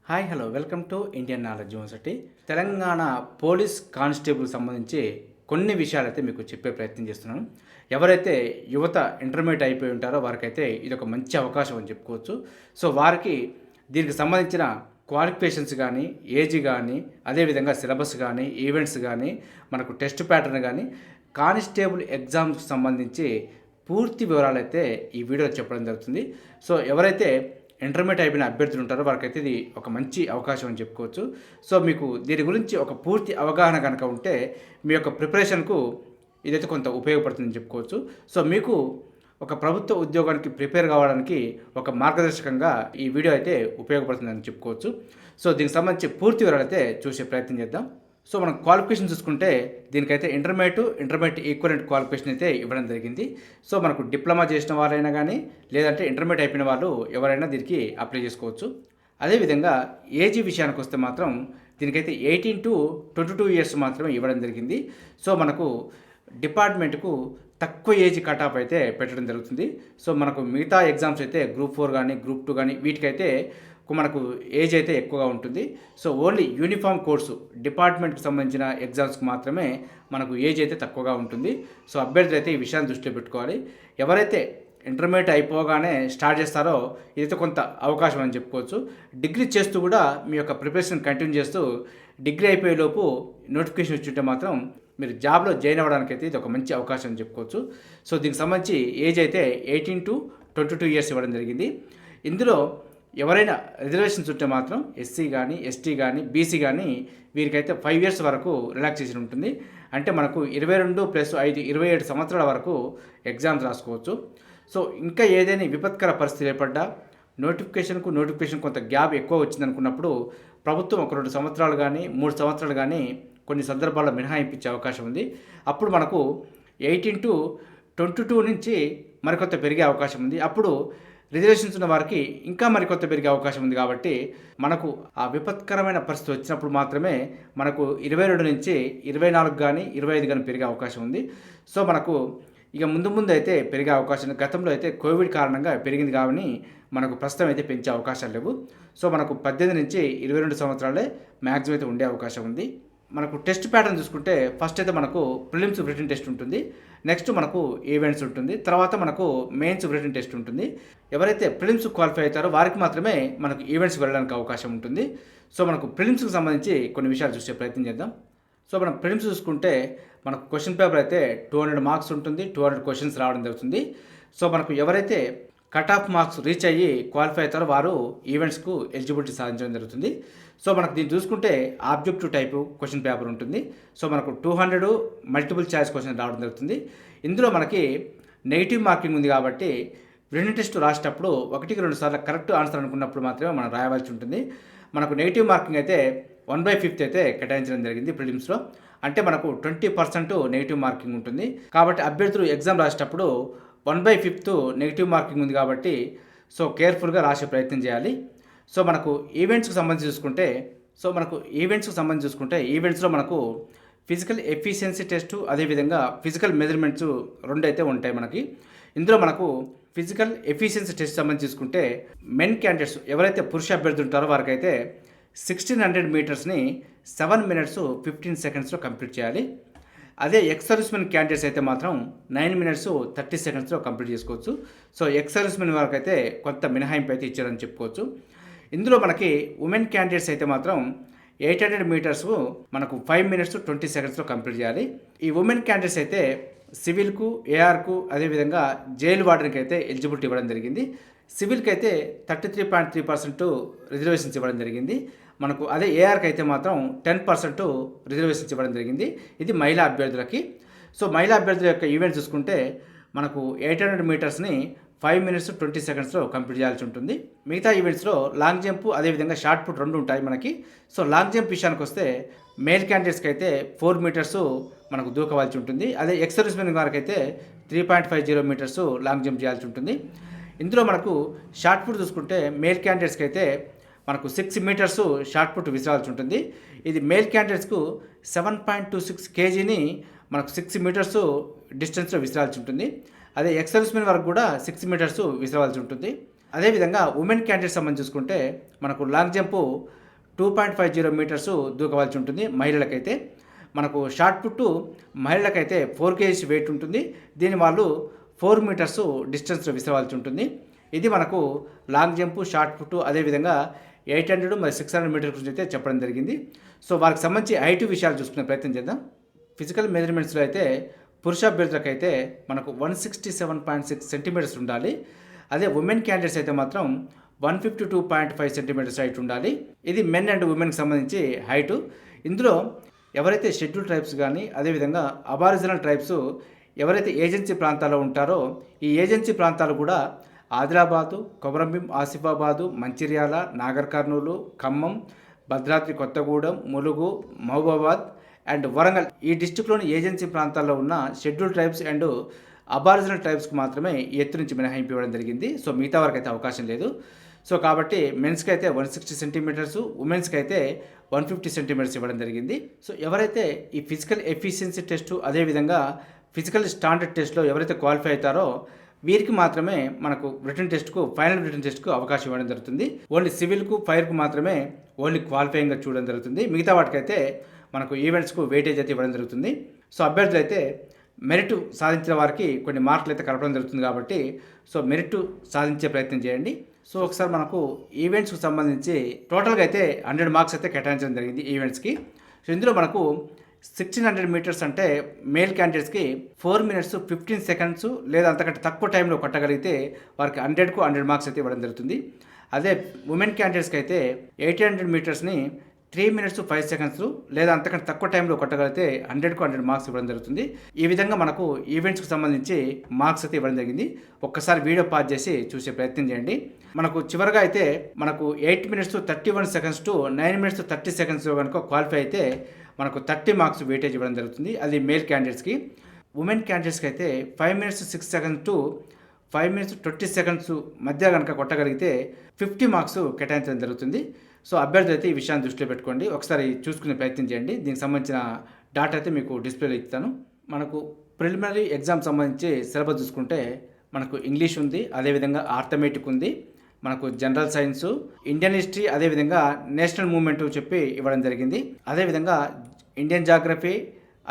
Hi hello welcome to Indian knowledge university. Telangana police constable సంబంధించి కొన్ని విషయాలు అయితే మీకు చెప్పే ప్రయత్నం చేస్తున్నాను. ఎవరైతే యువత ఇంటర్మీడియట్ అయిపోయి ఉంటారో వారికైతే ఇది ఒక మంచి అవకాశం అని చెప్పుకోవచ్చు. సో వారికి దీనికి సంబంధించిన క్వాలిఫికేషన్స్ కానీ, ఏజ్ కానీ, అదేవిధంగా సిలబస్ కానీ, ఈవెంట్స్ కానీ, మనకు టెస్ట్ ప్యాటర్న్ కానీ, కానిస్టేబుల్ ఎగ్జామ్స్కి సంబంధించి పూర్తి వివరాలు అయితే ఈ వీడియోలో చెప్పడం జరుగుతుంది. సో ఎవరైతే ఇంటర్మీడియట్ అయిపోయిన అభ్యర్థులు ఉంటారో వారికైతే ఇది ఒక మంచి అవకాశం అని చెప్పుకోవచ్చు. సో మీకు దీని గురించి ఒక పూర్తి అవగాహన కనుక ఉంటే మీ యొక్క ప్రిపరేషన్కు ఇదైతే కొంత ఉపయోగపడుతుందని చెప్పుకోవచ్చు. సో మీకు ఒక ప్రభుత్వ ఉద్యోగానికి ప్రిపేర్ కావడానికి ఒక మార్గదర్శకంగా ఈ వీడియో అయితే ఉపయోగపడుతుందని చెప్పుకోవచ్చు. సో దీనికి సంబంధించి పూర్తి వివరాలు అయితే చూసే ప్రయత్నం చేద్దాం. సో మనం క్వాలిఫికేషన్ చూసుకుంటే దీనికైతే ఇంటర్మీడియట్ ఈక్వలెంట్ క్వాలిఫికేషన్ అయితే ఇవ్వడం జరిగింది. సో మనకు డిప్లొమా చేసిన వారైనా కానీ, లేదంటే ఇంటర్మీడియట్ అయిపోయిన వాళ్ళు ఎవరైనా దీనికి అప్లై చేసుకోవచ్చు. అదేవిధంగా ఏజీ విషయానికి వస్తే మాత్రం దీనికైతే 18 to 22 ఇయర్స్ మాత్రమే ఇవ్వడం జరిగింది. సో మనకు డిపార్ట్మెంట్కు తక్కువ ఏజ్ కట్ ఆఫ్ అయితే పెట్టడం జరుగుతుంది. సో మనకు మిగతా ఎగ్జామ్స్ అయితే గ్రూప్ 4 కానీ, గ్రూప్ 2 కానీ వీటికైతే మనకు ఏజ్ అయితే ఎక్కువగా ఉంటుంది. సో ఓన్లీ యూనిఫామ్ కోర్సు డిపార్ట్మెంట్కి సంబంధించిన ఎగ్జామ్స్కి మాత్రమే మనకు ఏజ్ అయితే తక్కువగా ఉంటుంది. సో అభ్యర్థులు అయితే ఈ విషయాన్ని దృష్టిలో పెట్టుకోవాలి. ఎవరైతే ఇంటర్మీడియట్ అయిపోగానే స్టార్ట్ చేస్తారో ఇదైతే కొంత అవకాశం అని చెప్పుకోవచ్చు. డిగ్రీ చేస్తూ కూడా మీ యొక్క ప్రిపరేషన్ కంటిన్యూ చేస్తూ డిగ్రీ అయిపోయేలోపు నోటిఫికేషన్ వచ్చింటే మాత్రం మీరు జాబ్లో జాయిన్ అవ్వడానికి అయితే ఇది ఒక మంచి అవకాశం అని చెప్పుకోవచ్చు. సో దీనికి సంబంధించి ఏజ్ అయితే 18 to 22 ఇయర్స్ ఇవ్వడం జరిగింది. ఇందులో ఎవరైనా రిజర్వేషన్స్ ఉంటే మాత్రం ఎస్సీ కానీ, ఎస్టీ కానీ, బీసీ కానీ వీరికైతే 5 ఇయర్స్ వరకు రిలాక్సేషన్ ఉంటుంది. అంటే మనకు 22 + 5 27 సంవత్సరాల వరకు ఎగ్జామ్స్ రాసుకోవచ్చు. సో ఇంకా ఏదైనా విపత్కర పరిస్థితి ఏర్పడ్డా నోటిఫికేషన్ కొంత గ్యాప్ ఎక్కువ వచ్చిందనుకున్నప్పుడు ప్రభుత్వం ఒక 2 సంవత్సరాలు కానీ, 3 సంవత్సరాలు కానీ కొన్ని సందర్భాల్లో మినహాయింపించే అవకాశం ఉంది. అప్పుడు మనకు 18 to 22 నుంచి మరికొంత పెరిగే అవకాశం ఉంది. అప్పుడు రిజర్వేషన్స్ ఉన్న వారికి ఇంకా మరికొంత పెరిగే అవకాశం ఉంది. కాబట్టి మనకు ఆ విపత్కరమైన పరిస్థితి వచ్చినప్పుడు మాత్రమే మనకు 22 నుంచి 24 కానీ, 25 కానీ పెరిగే అవకాశం ఉంది. సో మనకు ఇక ముందు అయితే పెరిగే అవకాశం, గతంలో అయితే కోవిడ్ కారణంగా పెరిగింది కాబట్టి మనకు ప్రస్తుతం అయితే పెంచే అవకాశాలు లేవు. సో మనకు 18 నుంచి 22 సంవత్సరాలే మ్యాక్సిమం అయితే ఉండే అవకాశం ఉంది. మనకు టెస్ట్ ప్యాటర్న్ చూసుకుంటే ఫస్ట్ అయితే మనకు ప్రిలిమ్స్ రిటన్ టెస్ట్ ఉంటుంది. నెక్స్ట్ మనకు ఈవెంట్స్ ఉంటుంది. తర్వాత మనకు మెయిన్స్ రిటన్ టెస్ట్ ఉంటుంది. ఎవరైతే ప్రిలిమ్స్ క్వాలిఫై అవుతారో వారికి మాత్రమే మనకు ఈవెంట్స్ వెళ్ళడానికి అవకాశం ఉంటుంది. సో మనకు ప్రిలిమ్స్కి సంబంధించి కొన్ని విషయాలు చూసే ప్రయత్నం చేద్దాం. సో మనం ప్రిలిమ్స్ చూసుకుంటే మనకు క్వశ్చన్ పేపర్ అయితే 200 మార్క్స్ ఉంటుంది. 200 క్వశ్చన్స్ రావడం జరుగుతుంది. సో మనకు ఎవరైతే కట్ ఆఫ్ మార్క్స్ రీచ్ అయ్యి క్వాలిఫై అవుతారో వారు ఈవెంట్స్కు ఎలిజిబిలిటీ సాధించడం జరుగుతుంది. సో మనకు దీన్ని చూసుకుంటే ఆబ్జెక్టివ్ టైపు క్వశ్చన్ పేపర్ ఉంటుంది. సో మనకు 200 మల్టిపుల్ చాయిస్ క్వశ్చన్ రావడం జరుగుతుంది. ఇందులో మనకి నెగిటివ్ మార్కింగ్ ఉంది కాబట్టి రిటన్ టెస్ట్ రాసేటప్పుడు 1-2 సార్లు కరెక్ట్ ఆన్సర్ అనుకున్నప్పుడు మాత్రమే మనం రాయవలసి ఉంటుంది. మనకు నెగిటివ్ మార్కింగ్ అయితే 1/5 అయితే కేటాయించడం జరిగింది ప్రిలిమ్స్లో. అంటే మనకు 20% నెగిటివ్ మార్కింగ్ ఉంటుంది. కాబట్టి అభ్యర్థులు ఎగ్జామ్ రాసేటప్పుడు 1/5 నెగిటివ్ మార్కింగ్ ఉంది కాబట్టి సో కేర్ఫుల్గా రాసే ప్రయత్నం చేయాలి. సో మనకు ఈవెంట్స్కి సంబంధించి చూసుకుంటే ఈవెంట్స్లో మనకు ఫిజికల్ ఎఫిషియన్సీ టెస్ట్, అదేవిధంగా ఫిజికల్ మెజర్మెంట్స్ 2 అయితే ఉంటాయి మనకి. ఇందులో మనకు ఫిజికల్ ఎఫిషియన్సీ టెస్ట్ సంబంధించి చూసుకుంటే మెన్ క్యాండిడేట్స్ ఎవరైతే పురుష అభ్యర్థులు ఉంటారో వారికైతే 1600 మీటర్స్ని 7 minutes 15 secondsలో కంప్లీట్ చేయాలి. అదే ఎక్స్ సర్వీస్మెన్ క్యాండిడేట్స్ అయితే మాత్రం 9 minutes 30 secondsలో కంప్లీట్ చేసుకోవచ్చు. సో ఎక్స్ సర్వీస్మెన్ వరకు అయితే కొంత మినహాయింపు అయితే ఇచ్చారని చెప్పుకోవచ్చు. ఇందులో మనకి ఉమెన్ క్యాండిడేట్స్ అయితే మాత్రం 800 మీటర్స్ మనకు 5 minutes 20 secondsలో కంప్లీట్ చేయాలి. ఈ ఉమెన్ క్యాండిడేట్స్ అయితే సివిల్కు, ఏఆర్కు, అదేవిధంగా జైలు వార్డెన్కి అయితే ఎలిజిబిలిటీ ఇవ్వడం జరిగింది. సివిల్కి అయితే 33.3% రిజర్వేషన్స్ ఇవ్వడం జరిగింది. మనకు అదే ఏఆర్కి అయితే మాత్రం 10% రిజర్వేషన్స్ ఇవ్వడం జరిగింది. ఇది మహిళా అభ్యర్థులకి. సో మహిళా అభ్యర్థుల యొక్క ఈవెంట్ చూసుకుంటే మనకు 800 మీటర్స్ని 5 minutes 20 secondsలో కంప్లీట్ చేయాల్సి ఉంటుంది. మిగతా ఈవెంట్స్లో లాంగ్ జంప్, అదేవిధంగా షార్ట్ పుట్ 2 ఉంటాయి మనకి. సో లాంగ్ జంప్ విషయానికి వస్తే మేల్ క్యాండిడేట్స్కి అయితే 4 meters మనకు దూకవలసి ఉంటుంది. అదే ఎక్స్ సర్వీస్మెన్ వారికి అయితే 3.50 meters లాంగ్ జంప్ చేయాల్సి ఉంటుంది. ఇందులో మనకు షార్ట్ పుట్ చూసుకుంటే మేల్ క్యాండిడేట్స్కి అయితే మనకు 6 meters షార్ట్ పుట్ విసరాల్సి ఉంటుంది. ఇది మేల్ క్యాండిడేట్స్కు 7.26 kgని మనకు 6 meters డిస్టెన్స్లో విసరాల్సి ఉంటుంది. అదే ఎక్స్ సర్వీస్మెన్ వరకు కూడా 6 meters విసరవలసి ఉంటుంది. అదేవిధంగా ఉమెన్ క్యాండిడేట్ సంబంధించి చూసుకుంటే మనకు లాంగ్ జంపు 2.50 మీటర్స్ దూకవలసి ఉంటుంది మహిళలకైతే. మనకు షార్ట్ పుట్ మహిళలకైతే 4 kgs వెయిట్ ఉంటుంది. దీన్ని వాళ్ళు 4 మీటర్స్ డిస్టెన్స్ విసరవలసి ఉంటుంది. ఇది మనకు లాంగ్ జంపు, షార్ట్ పుట్, అదేవిధంగా 800 మరియు 600 మీటర్స్ గురించి అయితే చెప్పడం జరిగింది. సో వారికి సంబంధించి హైట్ విషయాలు చూసుకునే ప్రయత్నం చేద్దాం. ఫిజికల్ మెజర్మెంట్స్లో అయితే పురుష అభ్యర్థులకైతే మనకు 167.6 సెంటీమీటర్స్ ఉండాలి. అదే ఉమెన్ క్యాండిడేట్స్ అయితే మాత్రం 152.5 సెంటీమీటర్స్ హైట్ ఉండాలి. ఇది మెన్ అండ్ ఉమెన్కి సంబంధించి హైటు. ఇందులో ఎవరైతే షెడ్యూల్ ట్రైబ్స్ కానీ అదేవిధంగా అబారిజినల్ ట్రైబ్స్ ఎవరైతే ఏజెన్సీ ప్రాంతాల్లో ఉంటారో ఈ ఏజెన్సీ ప్రాంతాలు కూడా ఆదిలాబాదు, కొమరంభీం, ఆసిఫాబాదు, మంచిర్యాల, నాగర్ కర్నూలు, ఖమ్మం, భద్రాద్రి కొత్తగూడెం, ములుగు, మహబూబాబాద్ అండ్ వరంగల్ ఈ డిస్టిక్లోని ఏజెన్సీ ప్రాంతాల్లో ఉన్న షెడ్యూల్ ట్రైబ్స్ అండ్ అబారిజినల్ ట్రైబ్స్కి మాత్రమే ఈ ఎత్తు నుంచి మినహాయింపు ఇవ్వడం జరిగింది. సో మిగతా వారికి అయితే అవకాశం లేదు. సో కాబట్టి మెన్స్కి అయితే 160 సెంటీమీటర్స్, ఉమెన్స్కి అయితే 150 సెంటీమీటర్స్ ఇవ్వడం జరిగింది. సో ఎవరైతే ఈ ఫిజికల్ ఎఫిషియన్సీ టెస్టు అదేవిధంగా ఫిజికల్ స్టాండర్డ్ టెస్ట్లో ఎవరైతే క్వాలిఫై అవుతారో వీరికి మాత్రమే మనకు రిటర్న్ టెస్ట్కు, ఫైనల్ రిటర్న్ టెస్ట్కు అవకాశం ఇవ్వడం జరుగుతుంది. ఓన్లీ సివిల్కు, ఫైర్కు మాత్రమే ఓన్లీ క్వాలిఫైయింగ్గా చూడడం జరుగుతుంది. మిగతా వాటికైతే మనకు ఈవెంట్స్కు వెయిటేజ్ అయితే ఇవ్వడం జరుగుతుంది. సో అభ్యర్థులు అయితే మెరిట్ సాధించిన వారికి కొన్ని మార్కులు అయితే కలపడం జరుగుతుంది కాబట్టి సో మెరిట్ సాధించే ప్రయత్నం చేయండి. సో ఒకసారి మనకు ఈవెంట్స్కి సంబంధించి టోటల్గా అయితే 100 మార్క్స్ అయితే కేటాయించడం జరిగింది ఈవెంట్స్కి. సో ఇందులో మనకు 1600 మీటర్స్ అంటే మేల్ క్యాండిడేట్స్కి 4 minutes 15 seconds లేదా అంతకంటే తక్కువ టైంలో కొట్టగలిగితే వారికి 100కు 100 మార్క్స్ అయితే ఇవ్వడం జరుగుతుంది. అదే ఉమెన్ క్యాండిడేట్స్కి అయితే 800 మీటర్స్ని 3 minutes 5 seconds లేదా అంతకంటే తక్కువ టైంలో కొట్టగలిగితే 100కు 100 మార్క్స్ ఇవ్వడం జరుగుతుంది. ఈ విధంగా మనకు ఈవెంట్స్కి సంబంధించి మార్క్స్ అయితే ఇవ్వడం జరిగింది. ఒక్కసారి వీడియో పాజ్ చేసి చూసే ప్రయత్నం చేయండి. మనకు చివరిగా అయితే మనకు 8 minutes 31 seconds to 9 minutes 30 seconds కనుక క్వాలిఫై అయితే మనకు 30 మార్క్స్ వెయిటేజ్ ఇవ్వడం జరుగుతుంది. అది మేల్ క్యాండిడేట్స్కి. ఉమెన్ క్యాండిడేట్స్కి అయితే 5 minutes 6 seconds to 5 minutes 20 seconds మధ్య కనుక కొట్టగలిగితే 50 మార్క్స్ కేటాయించడం జరుగుతుంది. సో అభ్యర్థులు అయితే ఈ విషయాన్ని దృష్టిలో పెట్టుకోండి. ఒకసారి చూసుకునే ప్రయత్నం చేయండి. దీనికి సంబంధించిన డాటా అయితే మీకు డిస్ప్లేలో ఇస్తాను. మనకు ప్రిలిమినరీ ఎగ్జామ్ సంబంధించి సిలబస్ చూసుకుంటే మనకు ఇంగ్లీష్ ఉంది, అదేవిధంగా ఆర్థమెటిక్ ఉంది, మనకు జనరల్ సైన్సు, ఇండియన్ హిస్టరీ, అదేవిధంగా నేషనల్ మూవ్మెంట్ చెప్పి ఇవ్వడం జరిగింది. అదేవిధంగా ఇండియన్ జాగ్రఫీ,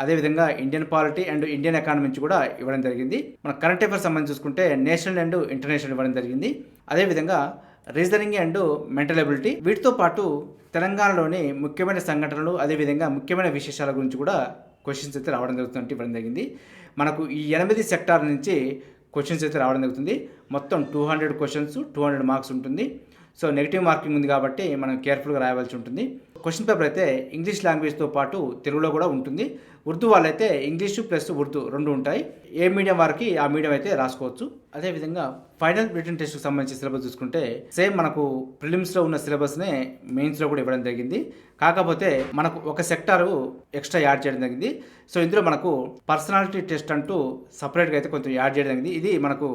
అదేవిధంగా Indian polity and Indian economy నుంచి కూడా ఇవ్వడం జరిగింది. మన కరెంట్ అఫైర్స్ సంబంధించి చూసుకుంటే నేషనల్ అండ్ ఇంటర్నేషనల్ ఇవ్వడం జరిగింది. అదేవిధంగా రీజనింగ్ అండ్ మెంటల్ ఎబిలిటీ. వీటితో పాటు తెలంగాణలోని ముఖ్యమైన సంఘటనలు అదేవిధంగా ముఖ్యమైన విశేషాల గురించి కూడా క్వశ్చన్స్ అయితే రావడం జరుగుతుంటే ఇవ్వడం జరిగింది. మనకు ఈ 8 సెక్టార్ నుంచి క్వశ్చన్స్ అయితే రావడం జరుగుతుంది. మొత్తం 200 క్వశ్చన్స్, 200 మార్క్స్ ఉంటుంది. సో నెగిటివ్ మార్కింగ్ ఉంది కాబట్టి మనం కేర్ఫుల్గా రాయవలసి ఉంటుంది. క్వశ్చన్ పేపర్ అయితే ఇంగ్లీష్ లాంగ్వేజ్తో పాటు తెలుగులో కూడా ఉంటుంది. ఉర్దూ వాళ్ళైతే ఇంగ్లీషు ప్లస్ ఉర్దూ 2 ఉంటాయి. ఏ మీడియం వారికి ఆ మీడియం అయితే రాసుకోవచ్చు. అదేవిధంగా ఫైనల్ రిటన్ టెస్ట్కి సంబంధించి సిలబస్ చూసుకుంటే సేమ్ మనకు ప్రిలిమ్స్లో ఉన్న సిలబస్నే మెయిన్స్లో కూడా ఇవ్వడం జరిగింది. కాకపోతే మనకు ఒక సెక్టారు ఎక్స్ట్రా యాడ్ చేయడం జరిగింది. సో ఇందులో మనకు పర్సనాలిటీ టెస్ట్ అంటూ సపరేట్గా అయితే కొంచెం యాడ్ చేయడం జరిగింది. ఇది మనకు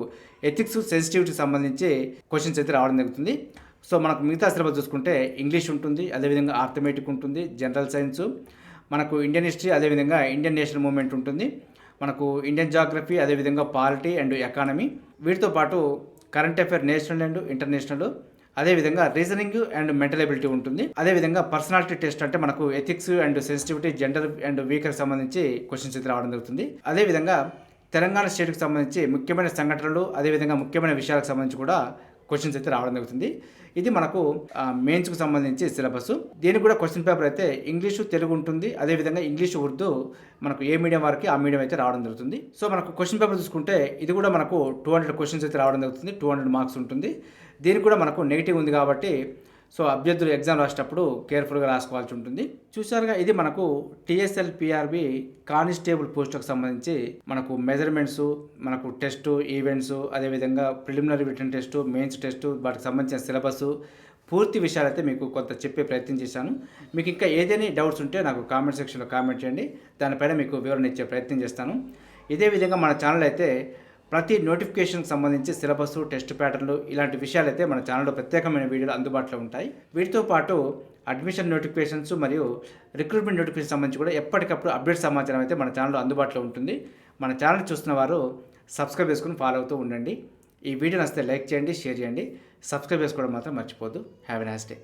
ఎథిక్స్, సెన్సిటివిటీకి సంబంధించి క్వశ్చన్స్ అయితే రావడం జరుగుతుంది. సో మనకు మిగతా సిలబస్ చూసుకుంటే ఇంగ్లీష్ ఉంటుంది, అదేవిధంగా ఆర్థమెటిక్ ఉంటుంది, జనరల్ సైన్సు, మనకు ఇండియన్ హిస్టరీ, అదేవిధంగా ఇండియన్ నేషనల్ మూవ్మెంట్ ఉంటుంది, మనకు ఇండియన్ జాగ్రఫీ, అదేవిధంగా పాలిటీ అండ్ ఎకానమీ. వీటితో పాటు current affair national and international, అదేవిధంగా రీజనింగ్ అండ్ మెంటల్ ఎబిలిటీ ఉంటుంది. అదేవిధంగా పర్సనాలిటీ టెస్ట్ అంటే మనకు ethics and sensitivity, gender and weaker సంబంధించి క్వశ్చన్స్ అయితే రావడం జరుగుతుంది. అదేవిధంగా తెలంగాణ స్టేట్కి సంబంధించి ముఖ్యమైన సంఘటనలు, అదేవిధంగా ముఖ్యమైన విషయాలకు సంబంధించి కూడా క్వశ్చన్స్ అయితే రావడం జరుగుతుంది. ఇది మనకు మెయిన్స్కు సంబంధించి సిలబస్. దీనికి కూడా క్వశ్చన్ పేపర్ అయితే ఇంగ్లీషు, తెలుగు ఉంటుంది. అదేవిధంగా ఇంగ్లీషు, ఉర్దూ మనకు ఏ మీడియం వారికి ఆ మీడియం అయితే రావడం జరుగుతుంది. సో మనకు క్వశ్చన్ పేపర్ చూసుకుంటే ఇది కూడా మనకు 200 క్వశ్చన్స్ అయితే రావడం జరుగుతుంది. 200 మార్క్స్ ఉంటుంది. దీనికి కూడా మనకు నెగిటివ్ ఉంది కాబట్టి సో అభ్యర్థులు ఎగ్జామ్ రాసేటప్పుడు కేర్ఫుల్గా రాసుకోవాల్సి ఉంటుంది. చూసారుగా ఇది మనకు టీఎస్ఎల్ పిఆర్బి కానిస్టేబుల్ పోస్టులకు సంబంధించి మనకు మెజర్మెంట్స్, మనకు టెస్ట్, ఈవెంట్స్, అదేవిధంగా preliminary written test, mains test, వాటికి సంబంధించిన సిలబస్ పూర్తి విషయాలైతే మీకు కొంత చెప్పే ప్రయత్నం చేశాను. మీకు ఇంకా ఏదైనా డౌట్స్ ఉంటే నాకు కామెంట్ సెక్షన్లో కామెంట్ చేయండి. దానిపైన మీకు వివరణ ఇచ్చే ప్రయత్నం చేస్తాను. ఇదే విధంగా మన ఛానల్ అయితే ప్రతి నోటిఫికేషన్కి సంబంధించి సిలబస్, టెస్ట్ ప్యాటర్న్లు ఇలాంటి విషయాలు అయితే మన ఛానల్లో ప్రత్యేకమైన వీడియోలు అందుబాటులో ఉంటాయి. వీటితో పాటు అడ్మిషన్ నోటిఫికేషన్స్ మరియు రిక్రూట్మెంట్ నోటిఫికేషన్ సంబంధించి కూడా ఎప్పటికప్పుడు అప్డేట్ సమాచారం అయితే మన ఛానల్లో అందుబాటులో ఉంటుంది. మన ఛానల్ చూస్తున్న వారు సబ్స్క్రైబ్ చేసుకుని ఫాలో అవుతూ ఉండండి. ఈ వీడియో నచ్చితే లైక్ చేయండి, షేర్ చేయండి. సబ్స్క్రైబ్ చేసుకోవడం మాత్రం మర్చిపోద్దు. Have a nice day.